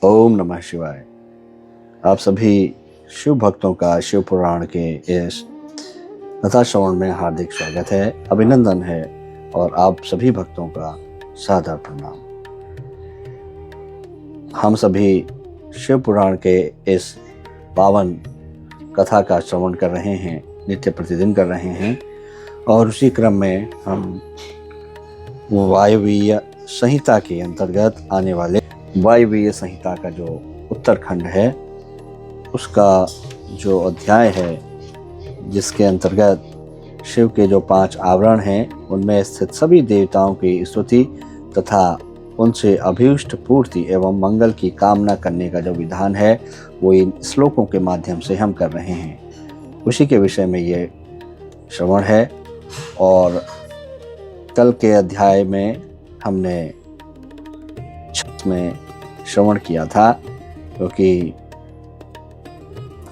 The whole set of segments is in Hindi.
ओम नमः शिवाय। आप सभी शिव भक्तों का शिव पुराण के इस कथा श्रवण में हार्दिक स्वागत है, अभिनंदन है और आप सभी भक्तों का सादर प्रणाम। हम सभी शिव पुराण के इस पावन कथा का श्रवण कर रहे हैं, नित्य प्रतिदिन कर रहे हैं और उसी क्रम में हम वायवीय संहिता के अंतर्गत आने वाले वायवीय संहिता का जो उत्तरखंड है उसका जो अध्याय है, जिसके अंतर्गत शिव के जो 5 आवरण हैं उनमें स्थित सभी देवताओं की स्तुति तथा उनसे अभीष्ट पूर्ति एवं मंगल की कामना करने का जो विधान है वो इन श्लोकों के माध्यम से हम कर रहे हैं। उसी के विषय में ये श्रवण है। और कल के अध्याय में हमने में श्रवण किया था, क्योंकि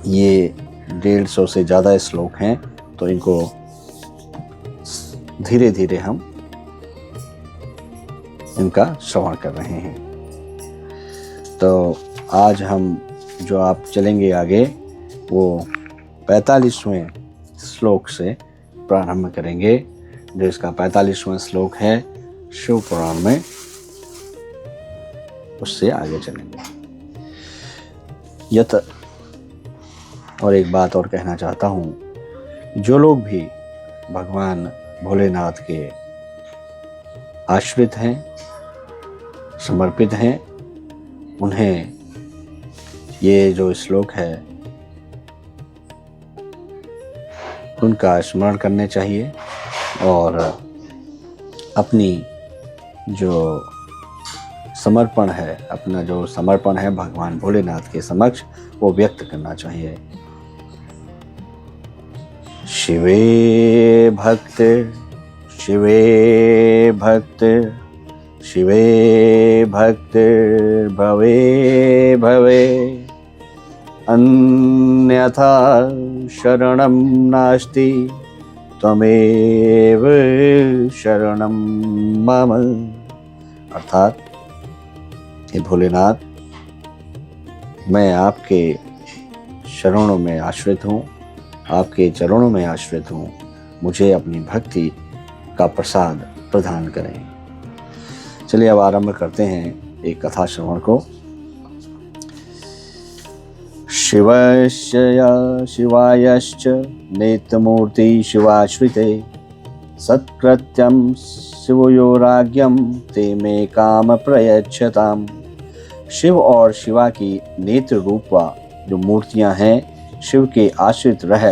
ये 150 से ज़्यादा श्लोक हैं तो इनको धीरे धीरे हम इनका श्रवण कर रहे हैं। तो आज हम जो आप चलेंगे आगे वो 45वें श्लोक से प्रारंभ करेंगे, जो इसका 45वां श्लोक है शिव पुराण में, उससे आगे चलेंगे। यत और एक बात और कहना चाहता हूँ, जो लोग भी भगवान भोलेनाथ के आश्रित हैं, समर्पित हैं, उन्हें ये जो श्लोक है उनका स्मरण करने चाहिए और अपनी जो समर्पण है, अपना जो समर्पण है भगवान भोलेनाथ के समक्ष वो व्यक्त करना चाहिए। शिवे भक्त शिवे भक्त शिवे भक्त भवे भवे अन्यथा शरणं नास्ति त्वमेव शरणं मम। अर्थात हे भोलेनाथ, मैं आपके शरणों में आश्रित हूँ, आपके चरणों में आश्रित हूँ, मुझे अपनी भक्ति का प्रसाद प्रदान करें। चलिए अब आरंभ करते हैं एक कथा श्रवण को। शिवस्य शिवायश्च नेत्रमूर्ति शिवाश्रिते सत्कृत्यं शिवयोराज्ञं ते मे काम प्रयच्छताम्। शिव और शिवा की नेत्र रूपा जो मूर्तियां हैं, शिव के आश्रित रह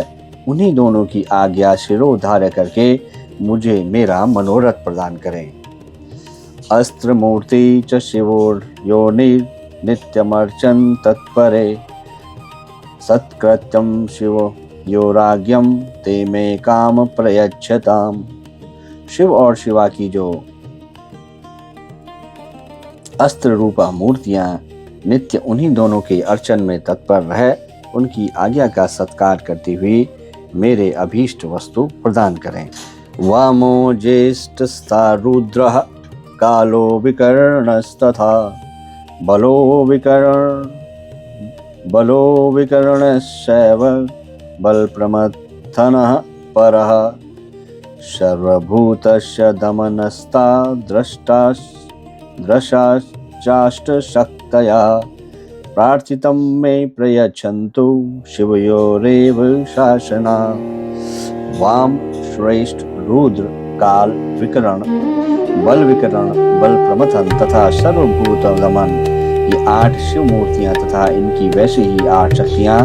उन्हीं दोनों की आज्ञा शिरोधार्य करके मुझे मेरा मनोरथ प्रदान करें। अस्त्र मूर्ति च शिवोर योनि नित्यमर्चन तत्परे सत्कृत्यं शिव योराज्ञं ते मे काम प्रयच्छताम्। शिव और शिवा की जो अस्त्र रूपा मूर्तियां नित्य उन्हीं दोनों के अर्चन में तत्पर रह उनकी आज्ञा का सत्कार करती हुई मेरे अभीष्ट वस्तु प्रदान करें। वामो ज्येष्ठस्था रुद्रः कालो विकर्णस्तथा बलो विकर्णश्चैव बलप्रमथनः परः सर्वभूतस्य दमनस्ता द्रष्टाश्चाष्टशक्तया प्रार्थितं मे प्रयच्छन्तु शिवयोरेव शासना। वाम श्रेष्ठ रुद्र काल विकरण बल प्रमथन तथा सर्वभूत दमन, ये 8 शिव मूर्तियां तथा इनकी वैसे ही 8 शक्तियां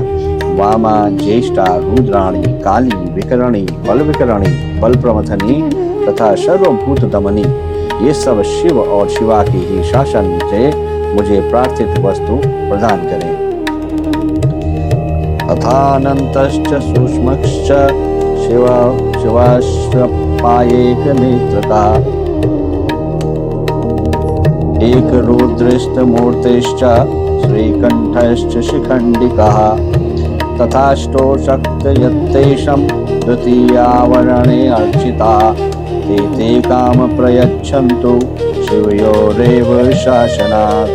वामा ज्येष्ठा रुद्राणी काली विकरणी बल प्रमथनी तथा सर्वभूत दमनी, ये सब शिव और शिवा के ही शासन से मुझे प्रार्थित वस्तु प्रदान करें। अथानन्तश्च सूक्ष्मश्च शिवाश्रपायेक नेत्रका एक रुद्रश्च मूर्तिश्च श्रीकण्ठश्च शिखण्डिकः तथाष्टो शक्तयत्तेषं द्वितीयावरणे अर्चिता ते काम प्रयच्छन्तु शिवयोरेव शासनात्।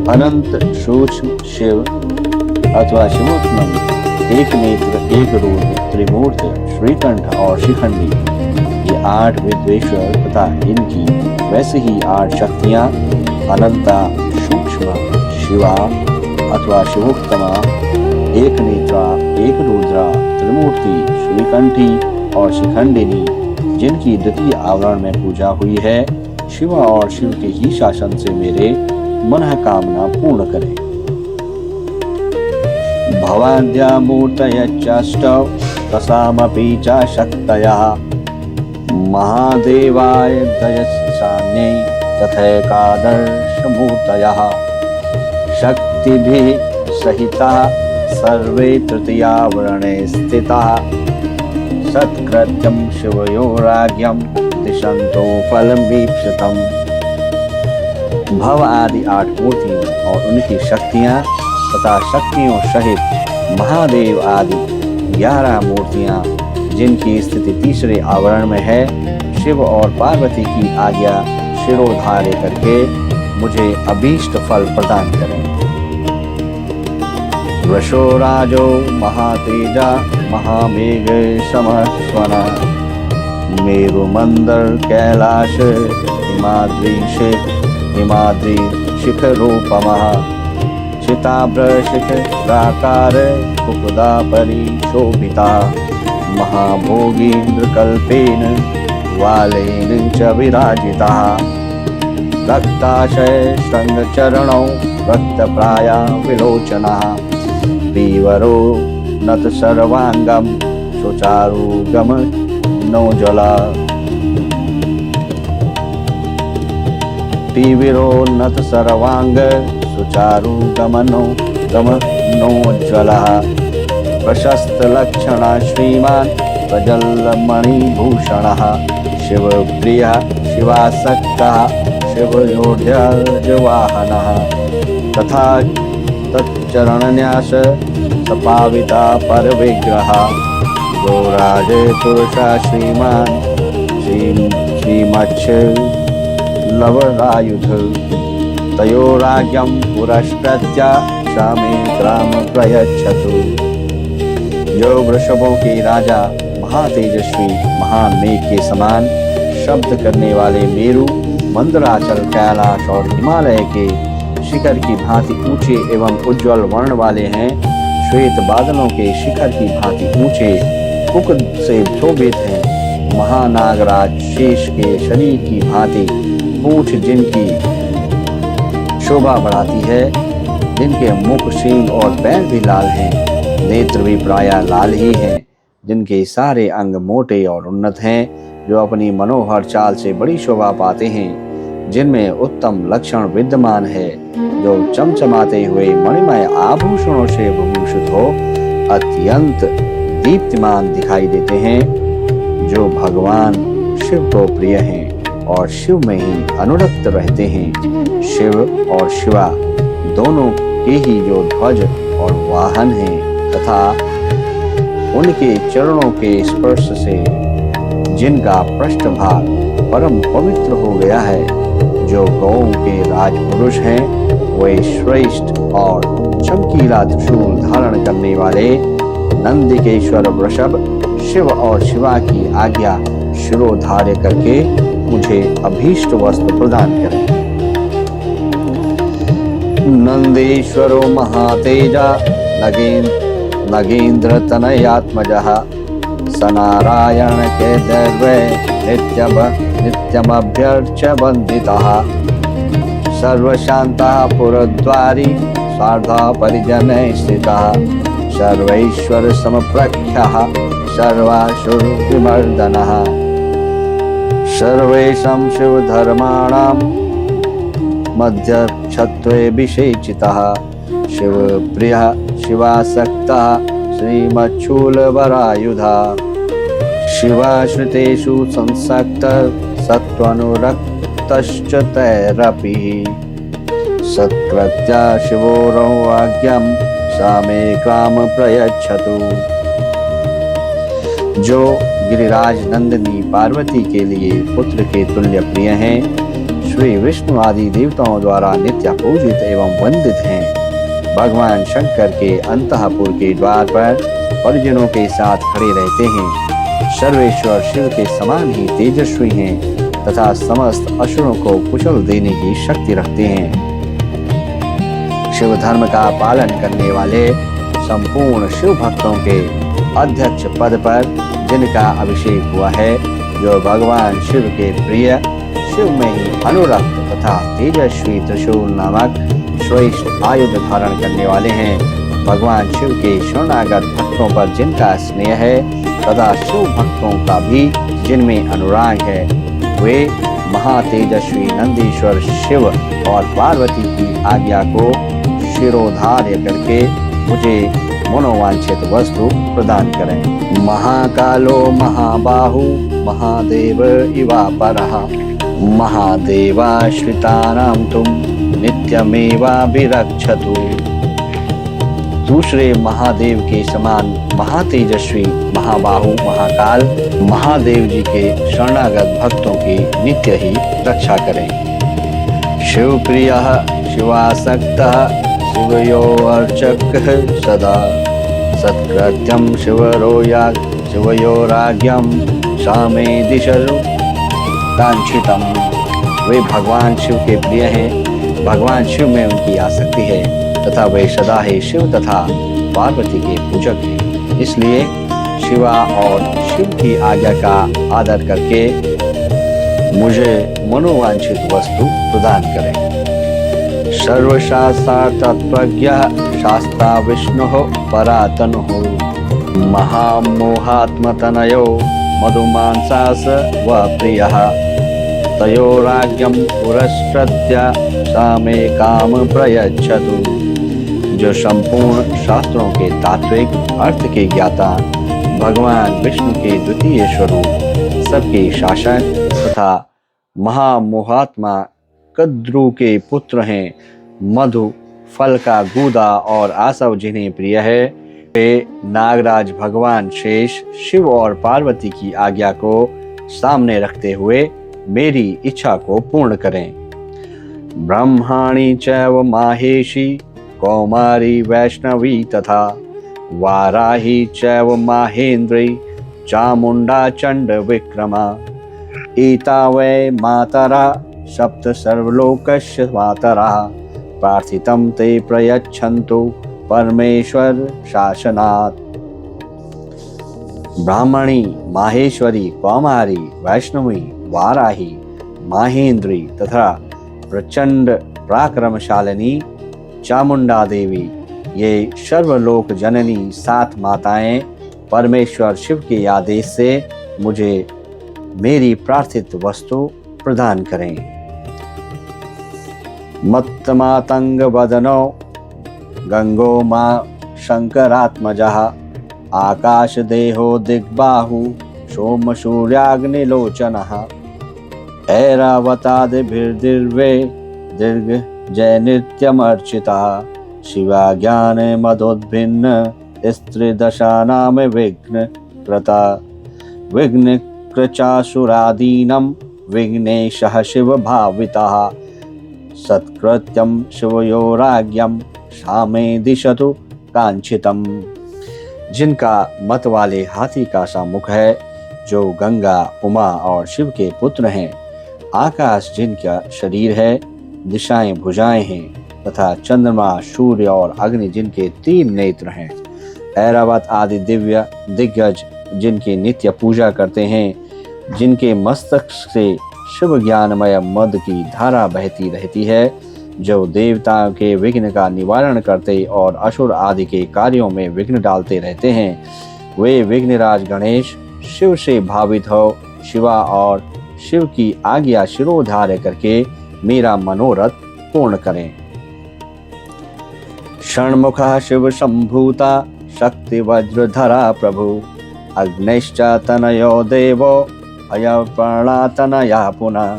अनंत सूक्ष्म शिव अथवा शिवोत्तम, एक नेत्र, एक रूप, त्रिमूर्त, श्रीकंठ और शिखंडी, ये 8 विद्वेश्वर तथा इनकी वैसे ही 8 शक्तियां अनंता, सूक्ष्म, शिवा अथवा शिवोत्तमा, एक नेत्रा, एक रुद्रा, त्रिमूर्ति, श्रीकंठी और शिखंडिनी, जिनकी द्वितीय आवरण में पूजा हुई है, शिव और शिव के ही शासन से मेरे मन कामना पूर्ण करें। भवाद्या मूर्तयश्चाष्टौ तसामपि च शक्तयः महादेवाय दयसान्यै तथैकादशमूर्तयः शक्तिभिः सहिताः सर्वे तृतीयावरणे स्थिताः सत्कृत्यं शिवयोराज्ञं दिशन्तो फलमीप्सितम्। भव आदि 8 मूर्तियों और उनकी शक्तियां तथा शक्तियों सहित महादेव आदि 11 मूर्तियां, जिनकी स्थिति तीसरे आवरण में है, शिव और पार्वती की आज्ञा शिरोधार्य करके मुझे अभीष्ट फल प्रदान करें। वृषोराजो महातेजा महामेघ समस्वन मेरुमंदर कैलाश हिमाद्री शिखरोपमः चिताभ्रशिखराकार कुकुदा परिशोभिता महाभोगीन्द्रकल्पेन वालेन च विराजिता रक्ताशय श्रृंगचरणौ रक्तप्राया विलोचना पीवरो नत सर्वांगम सुचारुगम नौजला पीविरो नत सर्वांग सुचारु गमनो गमनोज्ज्वलः प्रशस्त लक्षणा श्रीमान प्रजल्मणिभूषणः शिवप्रियः शिवासक्तः शिवयोर्ध्वजवाहनः तथा तच्चरणन्यास सपाविता परविग्रह गौराज पुरुषा श्रीमान श्रीमच्छ लवरायुध तयोराज्ञं पुरस्कृत्य शामे ग्राम प्रयच्छतु। जो वृषभों के राजा महातेजस्वी महान मेघ के समान शब्द करने वाले मेरु, मंदराचल, कैलाश और हिमालय के शिखर की भांति ऊंचे एवं उज्ज्वल वर्ण वाले हैं, श्वेत बादलों के शिखर की भांति ऊंचे कुकुद से शोभित हैं, महानागराज शेष के शरीर की भांति पूंछ जिनकी शोभा बढ़ाती है, जिनके मुख, सींग और पैर भी लाल हैं, नेत्र भी प्रायः लाल ही हैं, जिनके सारे अंग मोटे और उन्नत हैं, जो अपनी मनोहर चाल से बड़ी शोभा पाते हैं, जिनमें उत्तम लक्षण विद्यमान है, जो चमचमाते हुए मणिमय आभूषणों से विभूषित हो अत्यंत दीप्तिमान दिखाई देते हैं, जो भगवान शिव को प्रिय हैं और शिव में ही अनुरक्त रहते हैं। शिव और शिवा दोनों के ही जो ध्वज और वाहन हैं तथा उनके चरणों के स्पर्श से जिनका पृष्ठभाग परम पवित्र हो गया है, जो गौओं के राजपुरुष हैं, वे श्रेष्ठ और चमकीला त्रिशूल धारण करने वाले नंदिकेश्वर वृषभ शिव और शिवा की आज्ञा शिरोधार्य करके मुझे अभीष्ट वस्त्र प्रदान करें। नंदीश्वरो महातेजा नगेंद्र तनयात्मजः सनारायण के दैवे नित्यमभ्यर्च्य वंदितः सर्वशान्तः पुरद्वारी सार्धा परिजनैः स्थितः सर्वैश्वर समप्रख्यः सर्वासुरविमर्दनः सर्वेषां शिवधर्माणां मध्यक्षत्वे विषेचितः शिवप्रियः शिवासक्तः श्रीमच्छूलवरायुधा शिवाश्रितेषु संसक्तः सत्त्वानुरक्तश्च तैरपि सत्कृत्या शिवोराज्ञं सा मे काम प्रयच्छतु। जो गिरिराज नंदिनी पार्वती के लिए पुत्र के तुल्य प्रिय हैं, श्री विष्णु आदि देवताओं द्वारा नित्य पूजित एवं वंदित हैं। भगवान शंकर के अंतःपुर के द्वार पर परिजनों के साथ खड़े रहते हैं। सर्वेश्वर शिव के समान ही तेजस्वी हैं तथा समस्त असुरों को कुचल देने की शक्ति रखते हैं। शिव धर्म का पालन करने वाले संपूर्ण शिव भक्तों के अध्यक्ष पद पर जिनका अभिषेक हुआ है, जो भगवान शिव के प्रिय, शिव में ही अनुरक्त तथा तेजस्वी त्रिशूल नामक श्रेष्ठ आयुध धारण करने वाले हैं। भगवान शिव के शरणागत भक्तों पर जिनका स्नेह है तथा शिव भक्तों का भी जिनमें अनुराग है, वे महातेजस्वी नंदीश्वर शिव और पार्वती की आज्ञा को शिरोधार्य करके मुझे मनोवांछित वस्तु प्रदान करें। महाकालो महाबाहु महादेव इवापरः महादेवाश्रितानां तुम नित्यमेवाभिरक्षतु। दूसरे महादेव के समान महातेजस्वी महाबाहु महाकाल महादेव जी के शरणागत भक्तों की नित्य ही रक्षा करें। शिवप्रियः शिवासक्तः शिवयोर्चकः सदा सत्कृत्यं शिवयोराज्ञं सामे दिशतु कांक्षितम्। वे भगवान शिव के प्रिय हैं, भगवान शिव में उनकी आसक्ति है तथा वे सदा ही शिव तथा पार्वती के पूजक हैं। इसलिए शिवा और शिव की आज्ञा का आदर करके मुझे मनोवांछित वस्तु प्रदान करें। सर्वशास्त्रतत्त्वज्ञः शास्ता विष्णुः परातनुः महामोहात्मतनयो मधुमांसास व प्रियः तयोराज्ञं पुरस्कृत्य सामे काम प्रयच्छतु। जो संपूर्ण शास्त्रों के तात्विक अर्थ के ज्ञाता भगवान विष्णु के द्वितीय स्वरूप, सबके शासक तथा महामोहात्मा कद्रु के पुत्र हैं, मधु फल का गूदा और आसव जिन्हें प्रिय है, वे नागराज भगवान शेष शिव और पार्वती की आज्ञा को सामने रखते हुए मेरी इच्छा को पूर्ण करें। ब्रह्माणी चैव माहेशी कौमारी वैष्णवी तथा वाराही चैव माहेन्द्री चामुंडा चंड विक्रमा एता वै मातरा सप्त सर्वलोकस्य मातरा प्रार्थितं ते प्रयच्छन्तु परमेश्वर शासनात्। ब्राह्मणी माहेश्वरी कौमारी वैष्णवी वाराही माहेंद्री तथा प्रचंड पराक्रमशालिनी चामुंडा देवी, ये सर्वलोक जननी 7 माताएं परमेश्वर शिव के आदेश से मुझे मेरी प्रार्थित वस्तु प्रदान करें। मत्तमातंग वदनो गंगो मां शंकरात्मजः आकाश देहो दिग्बाहु सोम सूर्याग्निलोचनः ऐरावतादिभिर्दिर्वे दीर्घ जय नित्यमर्चिता शिवा ज्ञान मदोद्भिन्न स्त्रीदशा नाम विघ्न कृता विघ्न कृचासुरादीनं विघ्नेशः शिव भावितः सत्कृत्यं शिवयोराज्ञं सामे दिशतु कांक्षितम्। जिनका मत वाले हाथी का सा मुख है, जो गंगा उमा और शिव के पुत्र हैं, आकाश जिनका शरीर है, दिशाएं भुजाएं हैं तथा चंद्रमा सूर्य और अग्नि जिनके 3 नेत्र हैं, ऐरावत आदि दिव्य दिग्गज जिनकी नित्य पूजा करते हैं, जिनके मस्तक से शिव ज्ञानमय मद की धारा बहती रहती है, जो देवताओं के विघ्न का निवारण करते और असुर आदि के कार्यों में विघ्न डालते रहते हैं, वे विघ्नराज गणेश शिव से भावित हो शिवा और शिव की आज्ञा शिरोधार्य करके मेरा मनोरथ पूर्ण करें। षण्मुखः शिव संभूता शक्ति वज्रधरा प्रभु अग्निश्च तनयो देवो अयप्रणतनया पुनः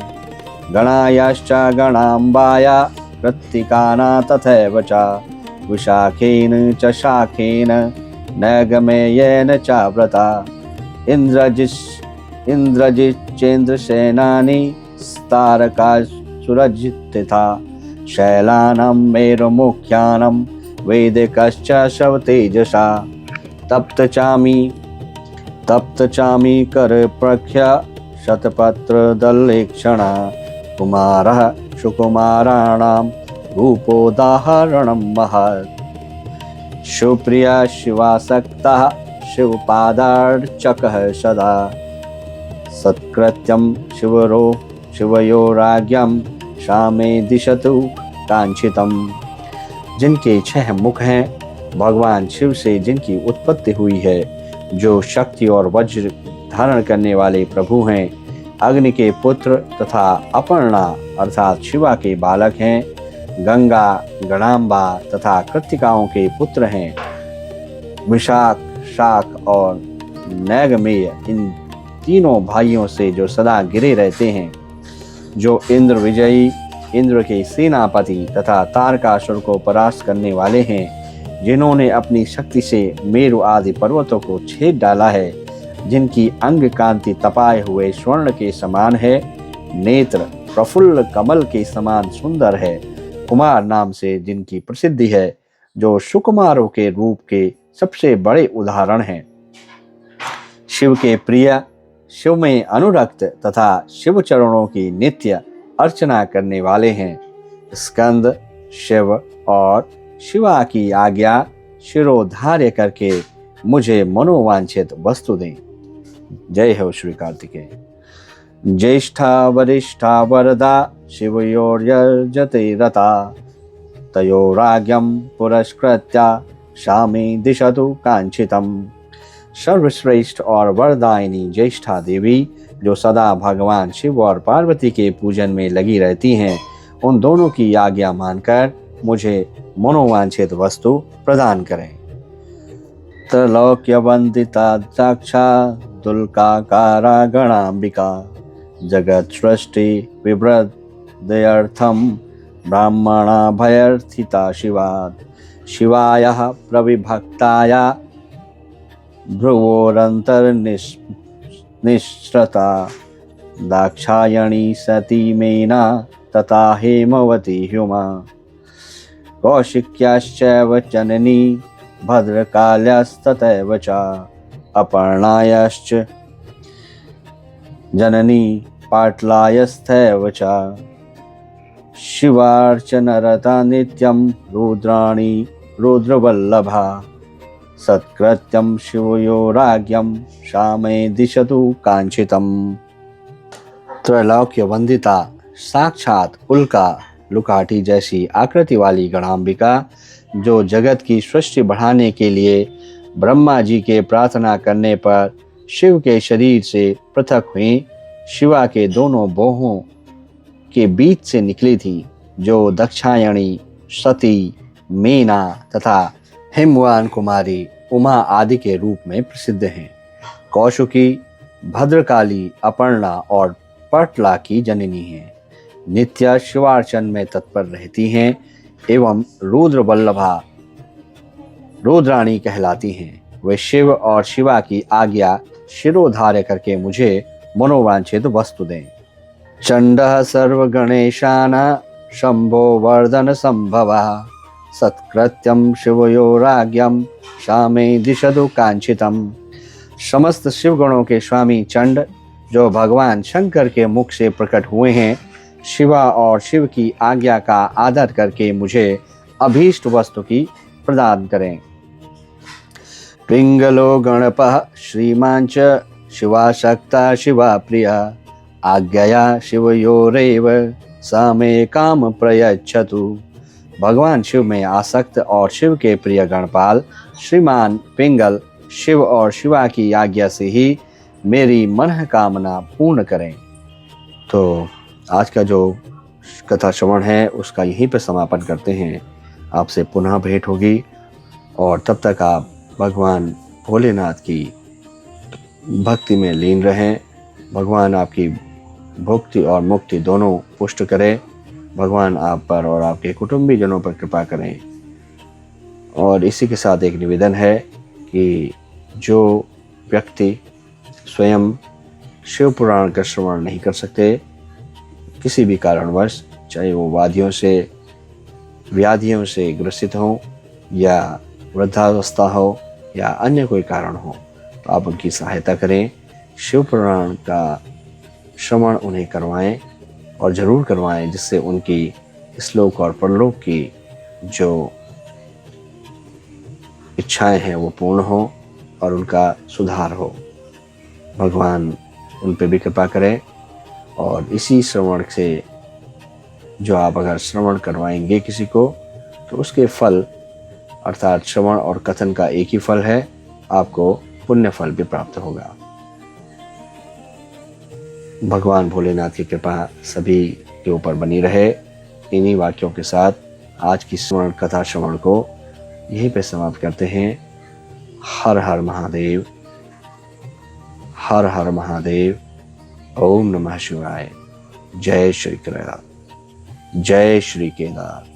गणायाश्च गणाम्बाया कृत्तिकाना तथैव च विशाखेन च शाखेन नैगमेयेन चाव्रता इंद्रजिच्चेन्द्रसेनानि तारकासुरावृता सुरजिता शैलानां मेरुमुख्यानां वैदिकश्च शव तेजसा तप्त चामी कर प्रख्या शतपत्रदल्लेक्षणा कुमारः सुकुमाराणां रूपोदाहरणं महत् शिवप्रिया शिवासक्तः शिवपादार्चकः सदा सत्कृत्यं शिवयोराज्ञं शामे दिशतु कांक्षितम्। जिनके 6 मुख हैं, भगवान शिव से जिनकी उत्पत्ति हुई है, जो शक्ति और वज्र धारण करने वाले प्रभु हैं, अग्नि के पुत्र तथा अपर्णा अर्थात शिवा के बालक हैं, गंगा, गणाम्बा तथा कृत्तिकाओं के पुत्र हैं, विशाख, शाक और नैगमेय इन तीनों भाइयों से जो सदा गिरे रहते हैं, जो इंद्र विजयी, इंद्र के सेनापति तथा तारकासुर को परास्त करने वाले हैं, जिन्होंने अपनी शक्ति से मेरु आदि पर्वतों को छेद डाला है, जिनकी अंग कांति तपाए हुए स्वर्ण के समान है, नेत्र प्रफुल्ल कमल के समान सुंदर है, कुमार नाम से जिनकी प्रसिद्धि है, जो सुकुमारों के रूप के सबसे बड़े उदाहरण हैं, शिव के प्रिय, शिव में अनुरक्त तथा शिव चरणों की नित्य अर्चना करने वाले हैं, स्कंद शिव और शिवा की आज्ञा शिरोधार्य करके मुझे मनोवांछित वस्तु दें। जय हो श्री कार्तिकेय। ज्येष्ठा वरिष्ठा वरदा शिवयोर्यजते रता तयोराज्ञं पुरस्कृत्य शामे दिशतु कांक्षितम्। सर्वश्रेष्ठ और वरदायिनी ज्येष्ठा देवी, जो सदा भगवान शिव और पार्वती के पूजन में लगी रहती हैं, उन दोनों की आज्ञा मानकर मुझे मनोवांछित वस्तु प्रदान करें। त्रैलोक्य वंदिता साक्षादुल्काकारा गणाम्बिका जगत सृष्टि विवृद्धयर्थम ब्राह्मणा भयर्थिता शिवायाः प्रविभक्ताया भ्रुवोरन्तर्निश्रता दाक्षायणी सती मेना तथा हेमवती ह्युमा कौशिक्याश्चैव जननी भद्रकाल्यास्तथैव च अपर्णायाश्च जननी पाटलायस्थैव च शिवार्चनरता नित्यं रुद्राणी रुद्रवल्लभा सत्कृत्यं शिवयोराज्ञं शामे दिशतु कांक्षितम्। त्रैलोक्य वंदिता साक्षात उल्का लुकाठी जैसी आकृति वाली गणाम्बिका, जो जगत की सृष्टि बढ़ाने के लिए ब्रह्मा जी के प्रार्थना करने पर शिव के शरीर से पृथक हुई, शिवा के दोनों बाहों के बीच से निकली थी, जो दक्षायणी, सती, मेना तथा हिमवान कुमारी उमा आदि के रूप में प्रसिद्ध हैं। कौशिकी, भद्रकाली, अपर्णा और पटला की जननी हैं, नित्य शिवार्चन में तत्पर रहती हैं एवं रुद्र वल्लभा रुद्राणी कहलाती हैं। वे शिव और शिवा की आज्ञा शिरोधार्य करके मुझे मनोवांछित वस्तु दें। चंडः सर्वगणेशानां शंभो वर्धन संभवः सत्कृत्यं शिवयोराज्ञं शामे दिशतु कांक्षितम्। समस्त शिवगणों के स्वामी चंड, जो भगवान शंकर के मुख से प्रकट हुए हैं, शिवा और शिव की आज्ञा का आदर करके मुझे अभीष्ट वस्तु की प्रदान करें। पिंगलो गणपः श्रीमांच शिवाशक्ता शिवा प्रिया आज्ञया शिवयोरेव सामे काम प्रयच्छतु। भगवान शिव में आसक्त और शिव के प्रिय गणपाल श्रीमान पिंगल शिव और शिवा की आज्ञा से ही मेरी मन कामना पूर्ण करें। तो आज का जो कथा श्रवण है उसका यहीं पर समापन करते हैं। आपसे पुनः भेंट होगी और तब तक आप भगवान भोलेनाथ की भक्ति में लीन रहें। भगवान आपकी भक्ति और मुक्ति दोनों पुष्ट करें। भगवान आप पर और आपके कुटुंबी जनों पर कृपा करें। और इसी के साथ एक निवेदन है कि जो व्यक्ति स्वयं शिव पुराण का श्रवण नहीं कर सकते, किसी भी कारणवश चाहे वो व्याधियों से ग्रसित हों या वृद्धावस्था हो या अन्य कोई कारण हो, तो आप उनकी सहायता करें। शिव पुराण का श्रवण उन्हें करवाएं और ज़रूर करवाएं, जिससे उनकी इस्लोक और परलोक की जो इच्छाएं हैं वो पूर्ण हो और उनका सुधार हो। भगवान उन पे भी कृपा करें। और इसी श्रवण से जो आप अगर श्रवण करवाएंगे किसी को, तो उसके फल, अर्थात श्रवण और कथन का एक ही फल है, आपको पुण्य फल भी प्राप्त होगा। भगवान भोलेनाथ की कृपा सभी के ऊपर बनी रहे। इन्हीं वाक्यों के साथ आज की श्रवण कथा श्रवण को यहीं पे समाप्त करते हैं। हर हर महादेव, हर हर महादेव। ओम नमः शिवाय। जय श्री केदार, जय श्री केदार।